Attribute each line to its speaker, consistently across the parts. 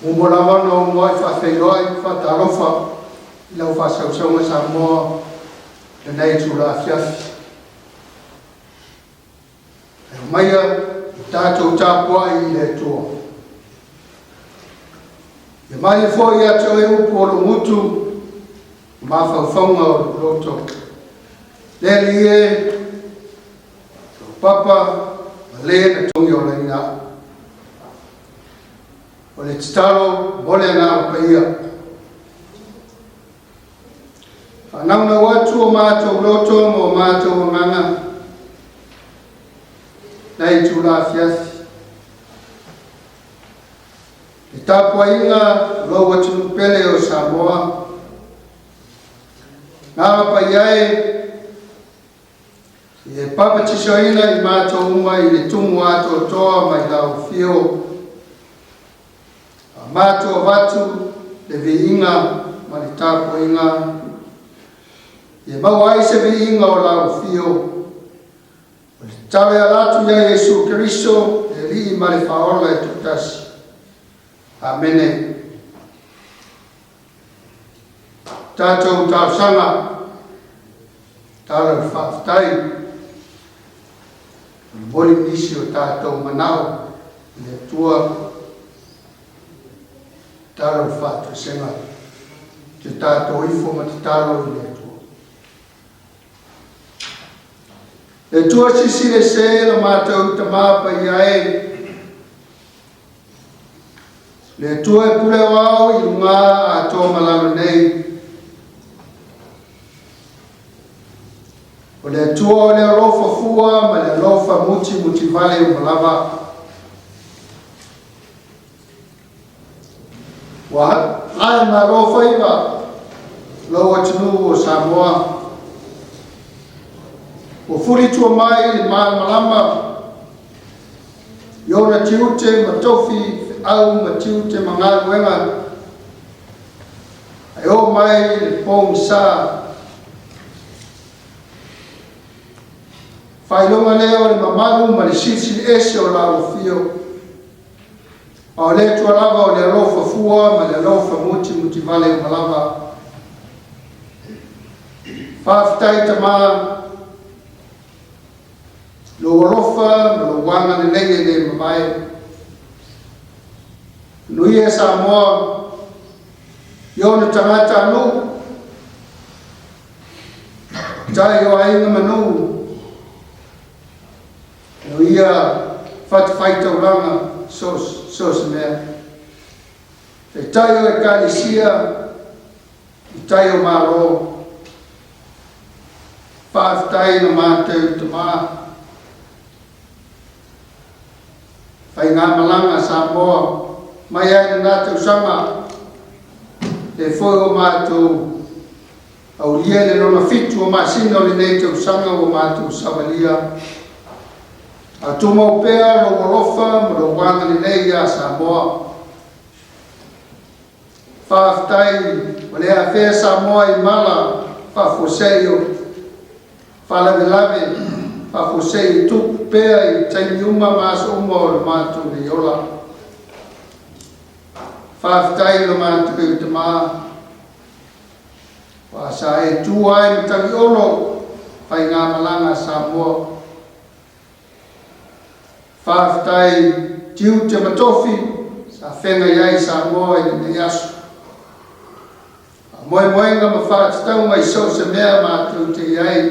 Speaker 1: Mumolawa no ngoi whawhenoi, whatarofa, lau whasausaunga Samoa, le nei tūra fiafi. Maia, tātou tāpua I le tua. E mai foi atu e upu o mutu, ma whauwhaunga o roto. Leli e, papa, ma le na tongi o reina. O le titaro, mole ngā o paia. Whanauna watu o mātou roto mo mātou o nganga. Nei tūra fiafi. E tāpua inga loa tunu pele o Samoa. Ngāra pa iai, e papa tisoina I mātou uma I le tumu ato toa mai lau fio. A mātou watu le vi inga ma le tāpua inga. E mau ai se vi inga o lau fio. Tawe alatu ya Yesu Kristo, e li ma le whaola e tutasi. Amene. Tātou tāwsanga, tātou whaftai, mori nisi o tātou manao, le tua, tātou whatu senga, te tātou ifo ma te tātou I le tua. Le tua sisi le se la mātou tamāpa I ae, le tua e pule wao I lunga a tō malano nei. O le tua o le alofa fua ma le alofa muti vale o malava. Wa ai ma alofa iwa, lau atunu o Samoa. O furi tua mai le malama, Iona tiute matofi au matiute mangalu wenga. Ai o mai le pong sa. Whailonga leo le mamaru ma le sisi ese o lau fio. O le tua lava o le alofa fua ma le alofa muti vale o malava. Whaftai tamaa. Lo alofa ma lo wanga le nei le mamae. Nui e Samoa, Iona tangata anu, tai o ainga manu, nui a whatawhaita uranga sos mea. E tai o e kalisia, I tai o maro, whaftai na mātou te maa. Whai ngā malanga Samoa, mai ai na tātou sanga, le foi o mātou, au lia le nona fitu o māsina o le nei tau sanga o mātou savalia. A tuma o pēa lo walofa, ma lo wanga le nei a Samoa. Whaftai, o le a whea Samoa I mala, whafoseo, whalavelave, whafoseo tupu pēa I taimi uma māsa uma o le mātou le ola. Whaftai lo mātuku te mā. Wasa e tūai me tangi olo, whai ngā malanga Samoa. Whaftai tiu te matofi, sa whenga iai Samoa I nei asu. Moe moenga ma whātataunga I so se mea mātu te iai.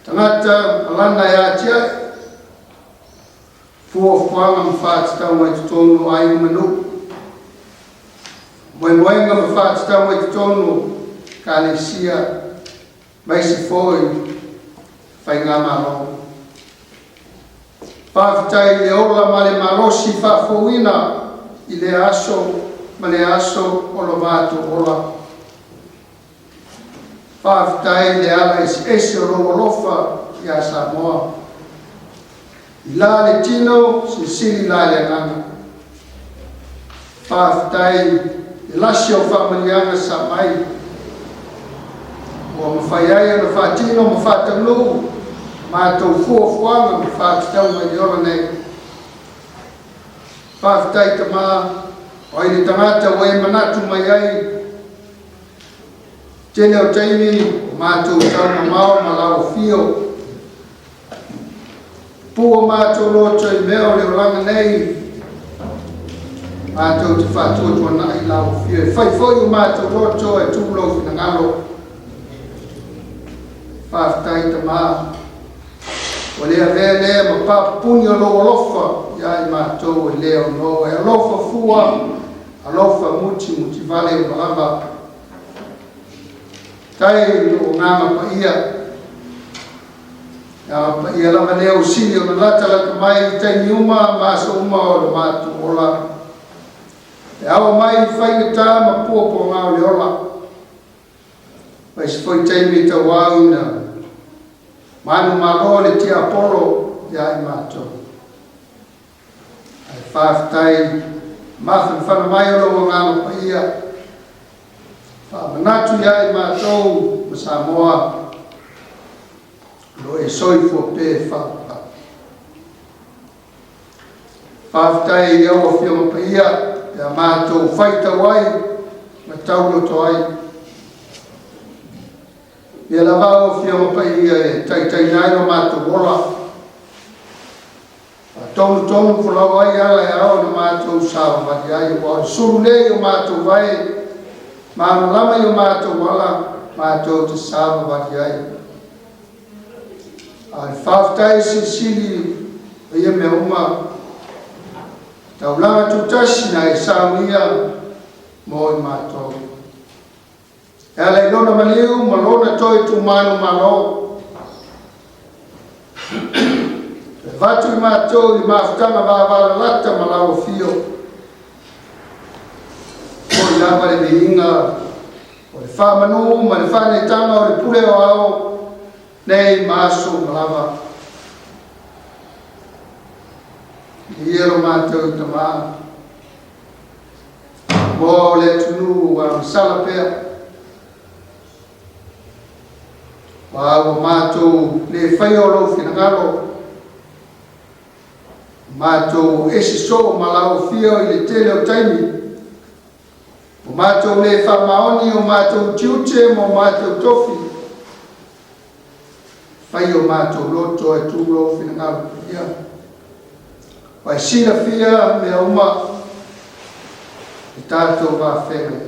Speaker 1: Tangata alana ia tiai. Fuafuanga ma whātataunga I tutonu ai manu. Moe moenga ma whātataunga I tutonu kālesia. Maisi foi, whai ngā maro. Whawhitai le ola ma le marosi whawhauina I le aso, ma le aso o lo vātu ola. Whawhitai le ala ese o lo lofa I a Samoa. I la le tino, se siri la le nganga. Whawhitai le lasi o whamalianga sa mai. O mawhaiai o na whatino ma whatangu. Mātou fuafuanga ma whātataunga I ora nei. Whawhitai ta mā, o i tangata wai manatu mai ai tene o taimi o mātou tauna mao ma lau fio pua mātou roto i meo leo langa nei mātou te whātua tuana i lau fio e whaifoi o mātou roto e tūlo whina ngalo whāwhitai ta mā o lea vea lea ma pāpuni o loo lofa ia i mātou e leo no e alofa fua alofa muti vale o malava tai o ngama pa ia pa ia lava leo sili o nalata laka mai tai niuma maso uma o le matu ola e awa mai whainga tā ma pōpō ngā le ola pai se foi tai me ta wau na manu malo le tia Apollo ia i mātou ai whāwhitai mawhana whana mai o lo ngama pa ia manatu ia i mātou ma Samoa lo e soifo pe whawhitai i awa whiama pa ia ia mātou whaita wai ma tauloto ai ia la vao whiama pa ia e taitai nai no mātou ola tonu whalau ai ala e ao na mātou sawa mati ai o suru lei o mātou vai Mama lama yo mātou wala, mātou te sāma waki ai. Ai whawhitai sili ia me uma. Tau langa tutasi na e sāmia mo i mātou. E ala i lona maliu, ma lona toi tu manu malo. E vatu i mātou i mawhitanga wāwara lata ma lau fio. O lava le veinga o le whamanu ma le whanetanga o le pule o ao nei maso malava i ero mātou i tamā mo le tunu wa masala pea wa o mātou le whai o lo whinangalo mātou esi so malau fio i le tele o taimi o mātou le whamaoni o mātou tiute mo mātou tofi. Whai o mātou loto e tūro whinangalo ia. Wai sina fia mea uma i tātou wā whenga.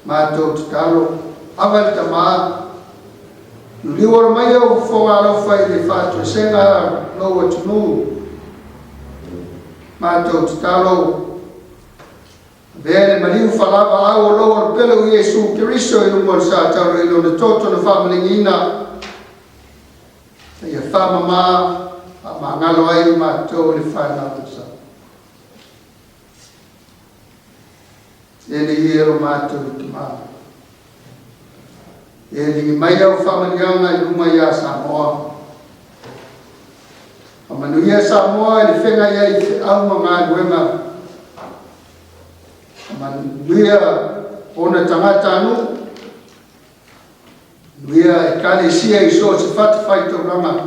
Speaker 1: Mātou te talo, awal ta mā. Nuliwara mai au whonga alofa i le whātua senga loa tunu. Mātou te talo, Vele mariu whalava au o loa pelo i Jesu Kiriso i lumor sa tauro i lona toto na whamalingina. Ia whama mā, a mā ngalo ai mātou le whanau sa. Ele i ero mātou ki mā. Ele i mai au whamalianga i luma ia Samoa. A manuia Samoa i le whenga ia i au mga nuenga. Nuia ona tangata anu nuia e kalesia i so se fatu whaito ranga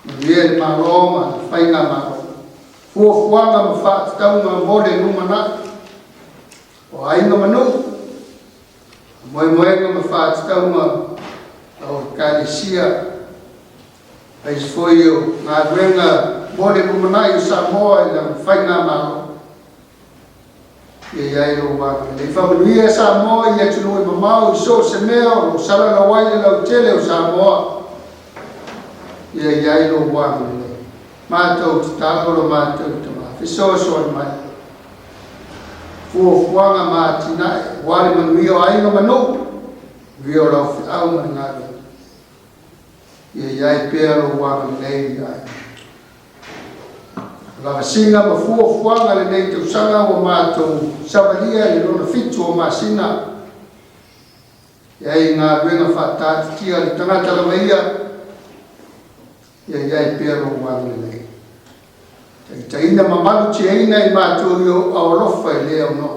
Speaker 1: nuia e maroma whainga maro fuafuanga ma whaatu taunga mole numana o ainga manu moemoenga ma whaatu taunga o kalesia eis foi o ngā ruenga mole numana i Samoa i la whainga maro e ai lo wa le familia Samoa ia tunu i mamau i so se mea o sala la wai le lau tele o Samoa ia ai lo wa le mātou te tāko lo mātou te mā fiso so mai fuanga mātina wale manuia o ainga manu vio lau au maningaro ia ai pēr lo wa le ai Lava singa ma fuanga le nei tau sanga o mātou savalia le lona fitu o masina. Iai ngā ruenga whātāti tia le tangata la maia. Iai pēro wāngi nei. Taina mamalu tia ina i mātou i o aolofa i leo no.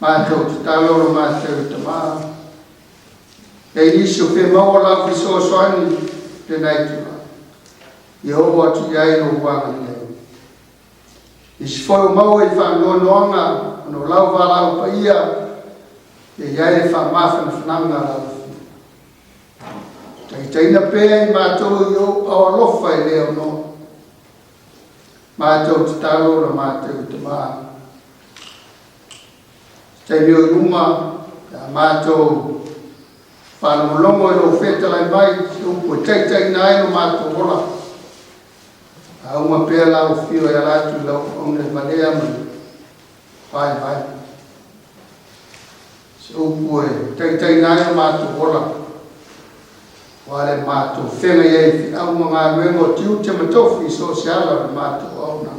Speaker 1: Mātou te tāloro mātou i tamā. Iai nisi o whē maua lau fiso soani le nai tua. Yehowa tu yai no wanga nei. I si foi o mau e whanoanga, no lau walau pa ia, e iai e whamawhana whananga lau. Taina pēa i mātou i o awalofa e leo no. Mātou te talo na mātou te maa. Taina o runga, mātou whanamolongo e lo wheta lai mai, upo teitai nai no mātou ola. A uma pēa lau whio e alatu lau onge malea mani. Vai. Se upo e teitai nai no mātou ola. Wale mātou whenga iei fi au mga wengo tiu te matofi sosiala na mātou au na.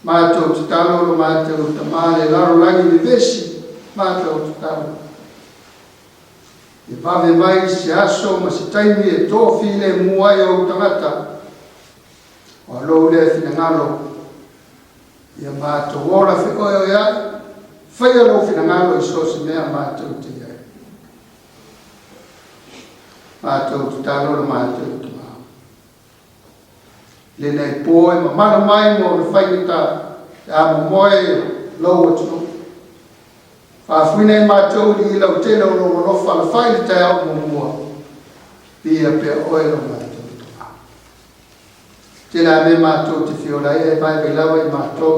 Speaker 1: Mātou te talo na mātou te maale laro langi ni vesi, mātou te talo. I pave mai se aso ma se taimi e tofi le muai au tangata. O lou le fina ngalo. Ia mātou ora whi oio ia. Whaia lou fina ngalo i sosi mea mātou te iai. Mātou te talo na mātou te maa. Le nei poe ma mana mai mo na whainita te amo moe lou atu. Whawhine mātou li ilau tēnā o no rofa la whaile te au mo mua. Pia pia oe no mātou te maa. Tēnā me mātou te whiolai e mai mai lawa i mātou.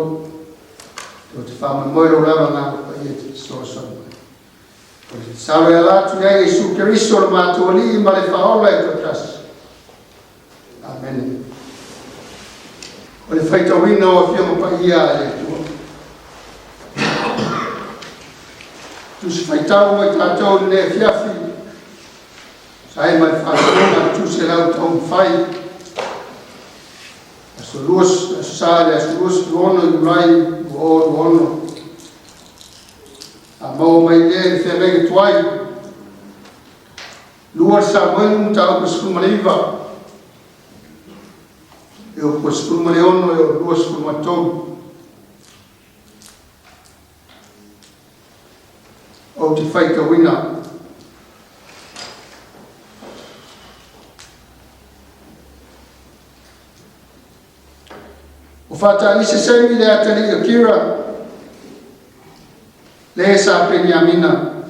Speaker 1: Tō te whama moero lawa ngā pa ia te soson mai. O te sawe alatu ia Jesu Keriso na mātou li i male whaola e tō tasi. Amen. O le whaitawina o whiama pa ia e tua. Tu se whaitau mai tātou ne fiafi. Sai mai whaatona tu se lau tau mwhai. Aso luas, aso sāre, aso luas luono i urai, luono. A mau mai le whenei tuai. Luar sa mwenu tau paskumaliva. E o paskumaleono e o luas kumatou. O te whaitawina. O whata i se semi le atari o kira. Le sa peni amina.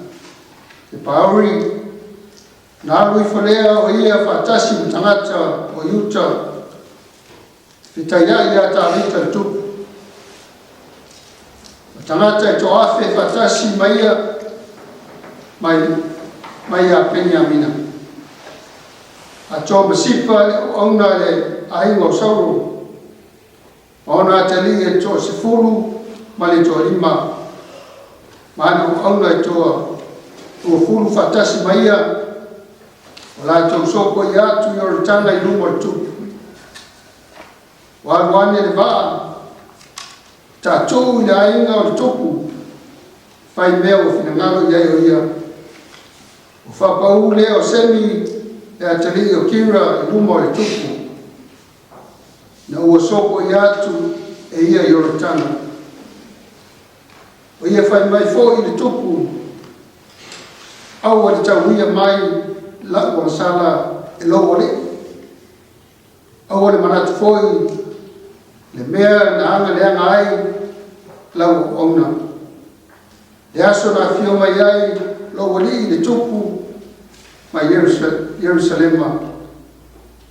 Speaker 1: Te pauri. Nā rui whalea o ia whatasi o tangata o Utah. Whitaia i a tā rita tupu. O tangata e to awhi whatasi maia mai a peni amina. A tō masipa ona le ainga o sauro. Ona te li e tō se furu ma le tō lima. Mana ona e tō furu whatasi mai a. O la tō soko i atu i oritana i luma tupu. Waruane le vaa. Tā tō i le ainga o le toku. Whai mea o whinangalo iai o ia. O whapau leo semi e atari o kira i luma o le tupu. Na ua soko i atu e ia i oritana. O ia whai mai fō i le tupu. Au a le tau ia mai la o sala e lo ole. Au a le manatu fōi le mea na anga le anga ai lau ona. Le aso na fio mai ai lo ole i le tupu ma Jerusalema.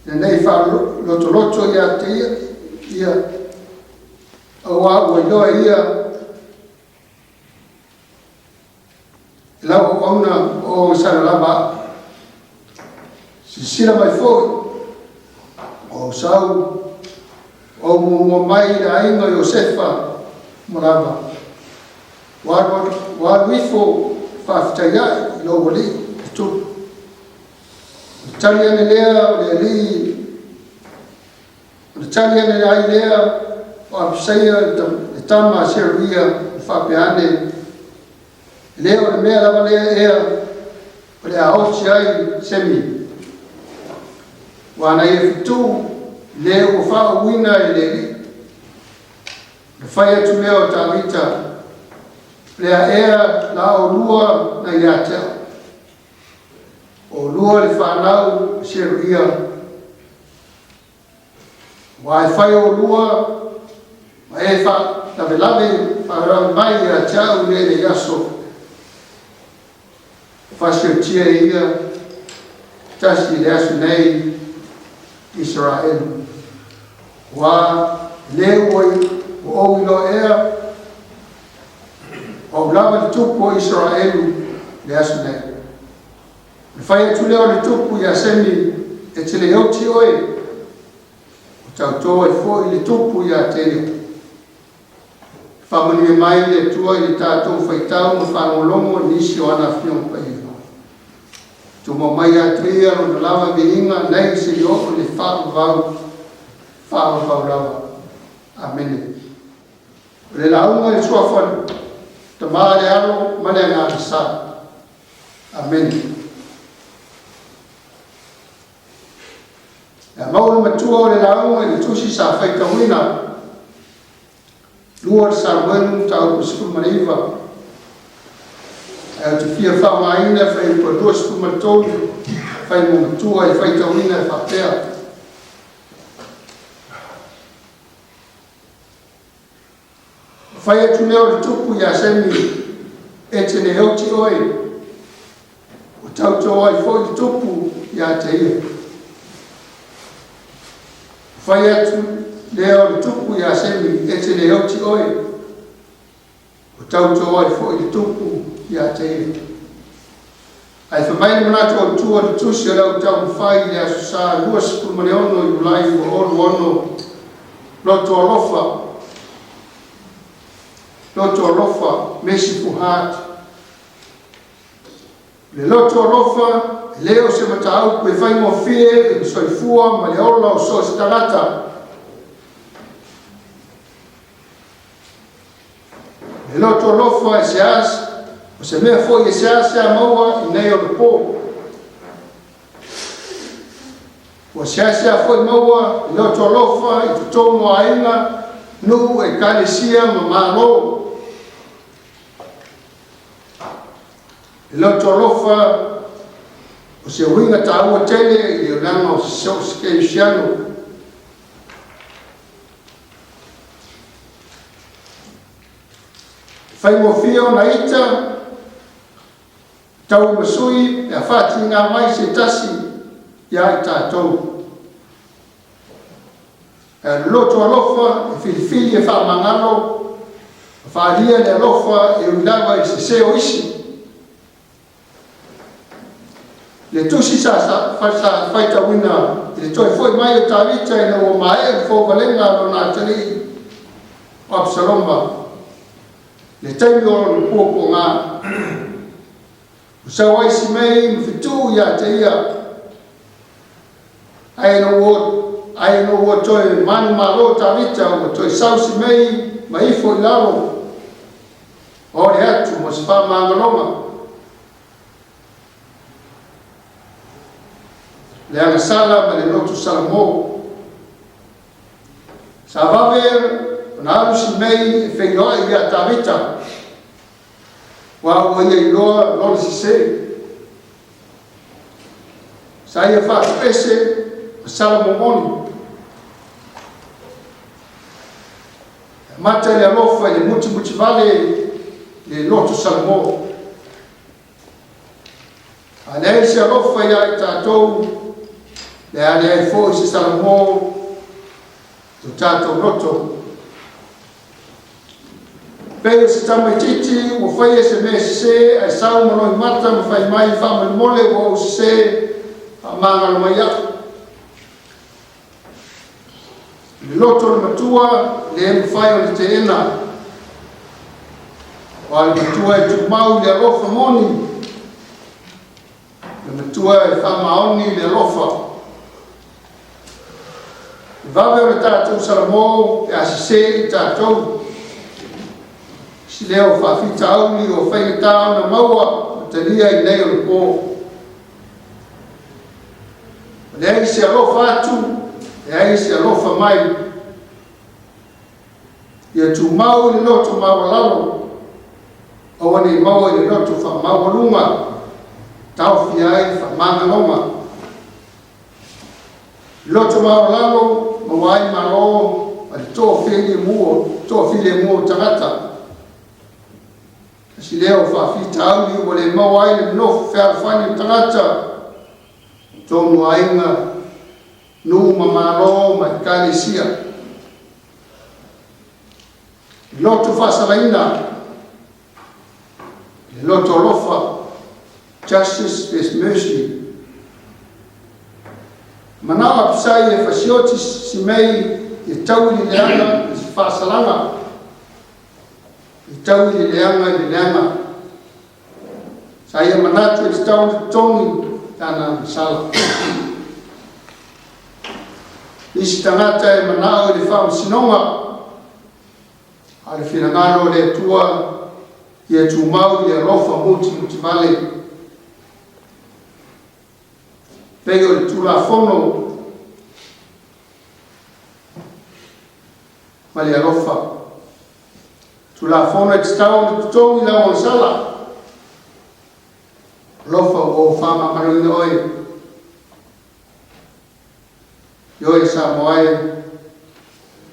Speaker 1: Le nei wha loto ia te ia. Au a ua iloa ia. Lau ona o sana lama. Sisira mai foi. O sau. O mua mai na inga Iosefa morava. Waru ifo whawhitaiai lo wali. Tu. Tali ane lea o le li. O tali ane ai lea o apisaia e tama seruia whapeane. Leo le mea lava lea ea o le aosi ai semi. Wana ia fitu leo o wha uina e le li. Le whai atu leo ta rita. Lea ea la o lua na ia tea. O lua le whanau seru ia. wa e whai o lua, ma e wha lawe whaarau mai a tau le aso. Whasio tia ia, tasi le aso nei Israel. Wa le oi o ilo ea, o lawa le tupu o Israel le aso nei. Le whai atu leo le tupu ia semi e te le oti oe, o tau toa i fo i le tupu ia te leo. Whamani mai le tua i le tātou whaitau ma whangolongo nisi o ana whiong paiwa. Tuma mai a tria o na lawa me inga nei se i oko le whāwau lawa. Amen. Le launga le suafan, ta maa le alo, mane a ngā sa. Amen. E maulu matua o le launga i le tusi sa whaitawina, Lua Samuel tau kusiku mariva. Te fia whamaina whai pa dua siku matonu, whai mo matua i whai tawina e whapea. Whai atu neo le tupu ia semi e te ne hauti oe. O tau toa i fo i tupu ia te ia. Whai atu leo le tupu ia semi e te ne hauti oe. O tau toa i fo i tupu ia te ia. Ai whamaini manatu o tua le tusi a lau tau mwhai le aso sa lua sipu mane ono i ulai o ono loto alofa. Loto alofa Merciful Heart. Le loto alofa leo se matau koe whai mo fie e soifua ma le ola o so se tarata. Le loto alofa e se as o se mea fo i se as a maua i nei o le pō. O se as a fo i maua i loto alofa i tutomo a inga nu e kalesia ma maro. I loto alofa o se winga taua tele i o langa o se keisiano. Whai mo fio na ita, tau masui, e a whāti ngā mai se tasi, ia i tātou. E loto alofa, e whiliwhili e whamangalo, e whālia le alofa e undawa i se seo isi. Le tusi sa whaita wina, i le toi foi mai o tāwita e na o mai e fō valenga o nā tani o Absalomba. Le taimi o le pōpō ngā. O sa waisi mei mwhitu ia te ia. Ai no o toi manu maro tāwita o toi sausi mei ma ifo i laro. O le atu mo se whamangalonga. Le anga sala ma le lotu salamo. Sa vaver na alusi mei e whengoa i a tāwita. Wa o ia i loa si se. Sa ia whātu ese a salamo moni. Mata le alofa i le muti vale le lotu salamo. A le se alofa i a i tātou le ale ai fo i se salamo to tātou loto. Pei se tama titi o whai e se me se ai sau mano i mata ma whai mai whamani mole o se a mangalo mai aku. Le loto le matua le e mwhai o le te ena. O le matua e tumau le alofa moni. Le matua e whamaoni le alofa. Vave o le tātou salamo e asise i tātou. Si leo whawhita auli o whaingatau na maua o talia i nei o le pō. Le ai se alofa atu, e ai se alofa mai. Ia tu mau i le loto mawalalo, o wane i mau i le loto whamawalunga, tau whiai whamangalonga. Loto mawalalo, mawai malo al to fili mo tangata si leo fa fita au o le mawai le no fa fani tangata to muainga nu mamalo ma kalesia loto fa salaina loto lofa justice is mercy manawa psai e fasiotis si mei e tauli leanga si fa salanga e tauli leanga saya manatu e tauli tongi tana sala isi tangata e manao e fa sinonga ale finangalo le tua ia tumau ia rofa muti vale pego le tula fono vale a rofa tula fono e tstau le tongi la monsala rofa o fama marina oi sa moai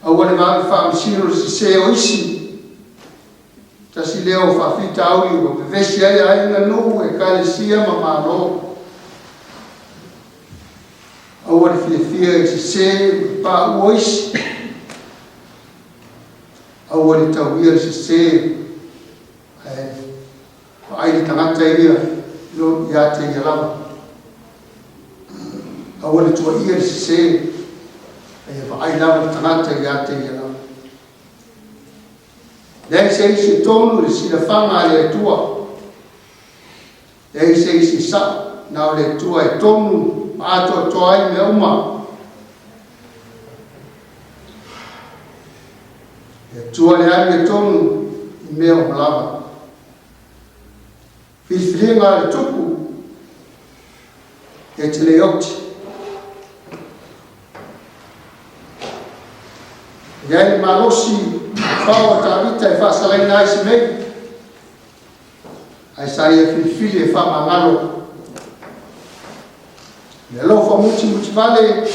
Speaker 1: awale va fa msiro si se oisi tasi leo fa fita au o vesi ai na no e kalesia mamalo awale fia si se pa oisi awale tawia si se ai tangata ia lo ya te yalama awale tua ia si se ai lava tangata ia te ia lava. Dei se isi tonu le sila whanga le tua. Dei se isi sa na le tua e tonu ato toai me uma. E tua le ai me tonu i mea o lava. Whiwhiringa le tuku e te le oti. Iai malosi pao tavita e whasalaina ai si mei. Ai sai e whiwhiri e whamangalo. Le lofa muti vale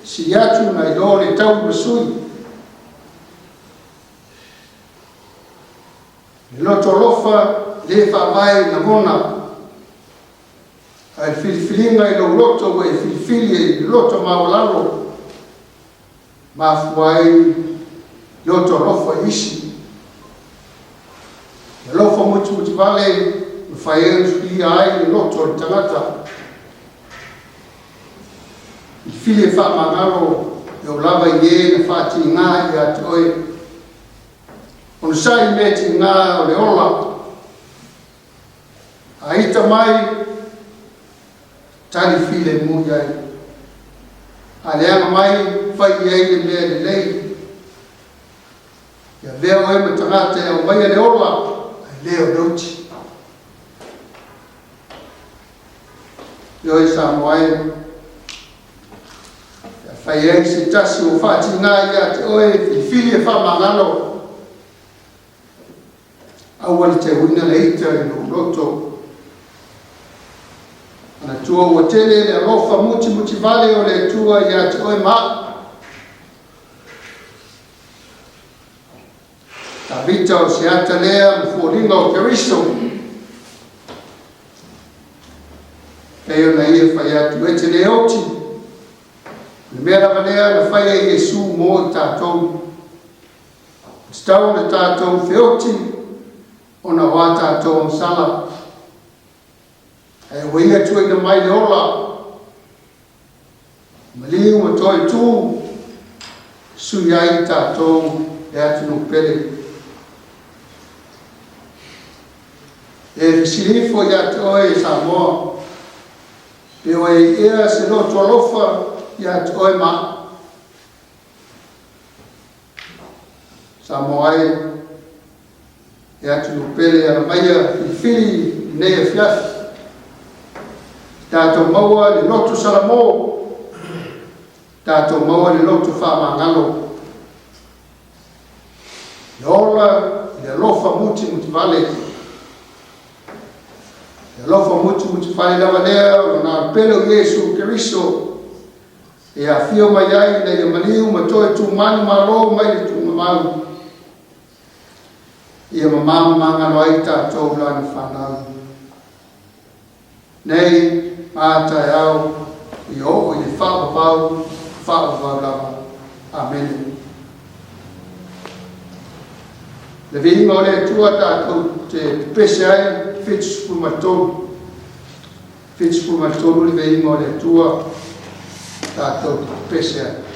Speaker 1: si atu na i lore tau masui. Le loto lofa le whamai na mona. Ai whiwhiringa i lo loto e whiwhiri e loto maolalo. Mafuai loto lofa isi. Le lofa muti vale whaeru i ai loto tangata. I fili e whamangaro e o lava i e na whati ngā i atu oe. Ono sai me ti ngā o le ola. A ita mai tali file mu iai. A leanga mai whai iai le mea le lei. Ia vea oe ma tangata e o mai le ola. A leo dauti. Ioi sa moai. Fai ai se tasi o whati ngā ia te oe whiwhiri e whamangalo. Awali te wina leita i no roto. Ana tua ua tele le alofa muti vale o le tua ia te oe ma. Ta vita o se ata lea mfuoringa o Keriso. Kei ona ia fai atu e te le oti. Le mea ravanea na whai e Jesu mō i tātou. Stau na tātou whioti o na wā tātou msala. E waia tue na mai le ola. Maliu ma toi tū. Sui ai tātou e atu no pele. E fisirifo i atu oe sa moa. Pe oe ea se no tualofa. Ia te oe ma. Sa moai. Ia tu lupele ana maia whiwhiri nei e whiafi. Tātou maua le lotu salamo. Tātou maua le lotu whamangalo. Le ola le lofa muti vale. Le lofa muti vale lawa lea o na pelo Jesu Keriso. e a fio mai ai na ia maliu ma toe tu manu malo mai le tu mau ia mama manga no ai tātou lani whanau. Nei ātai au i o i whāpapau lava. Amen. Le vinga o le tua tātou te pese ai whitspulmatolu. Whitspulmatolu le vinga o le tua tātou te pese ai.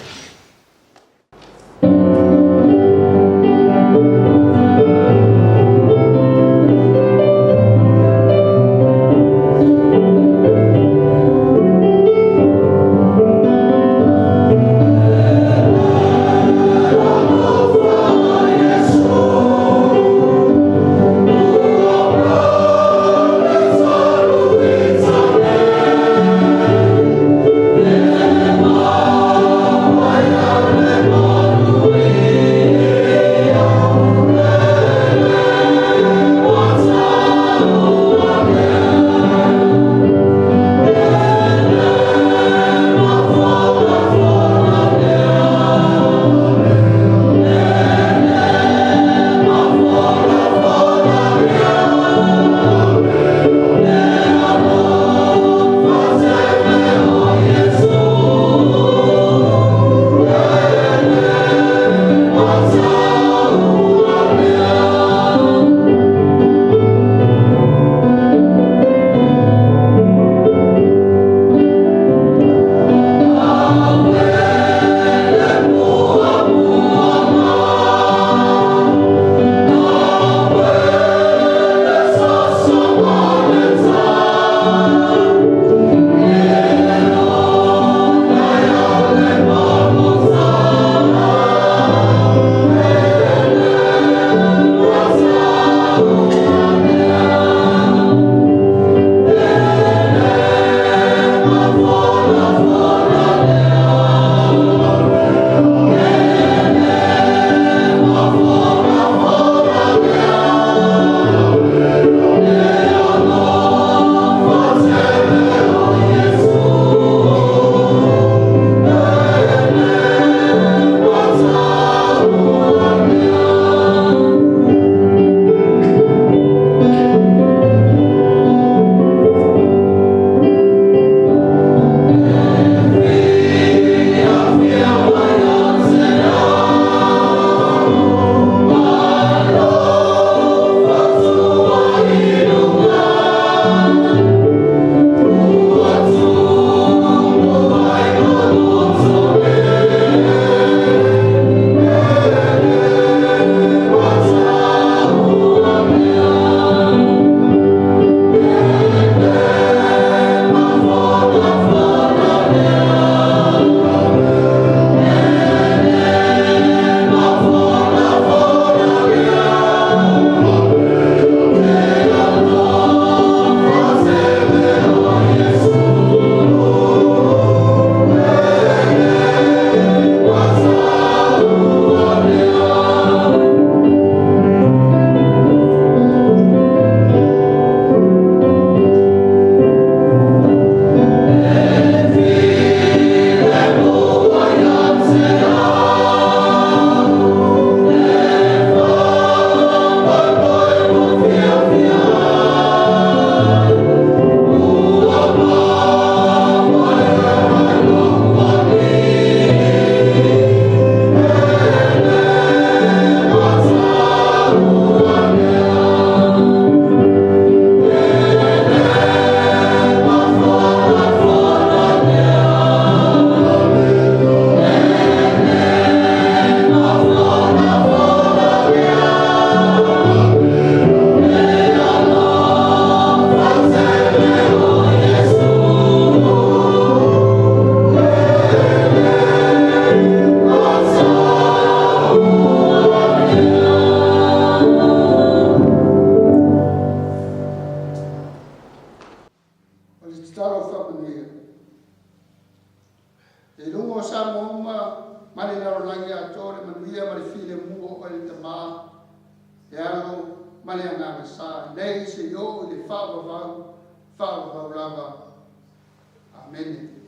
Speaker 1: Amen.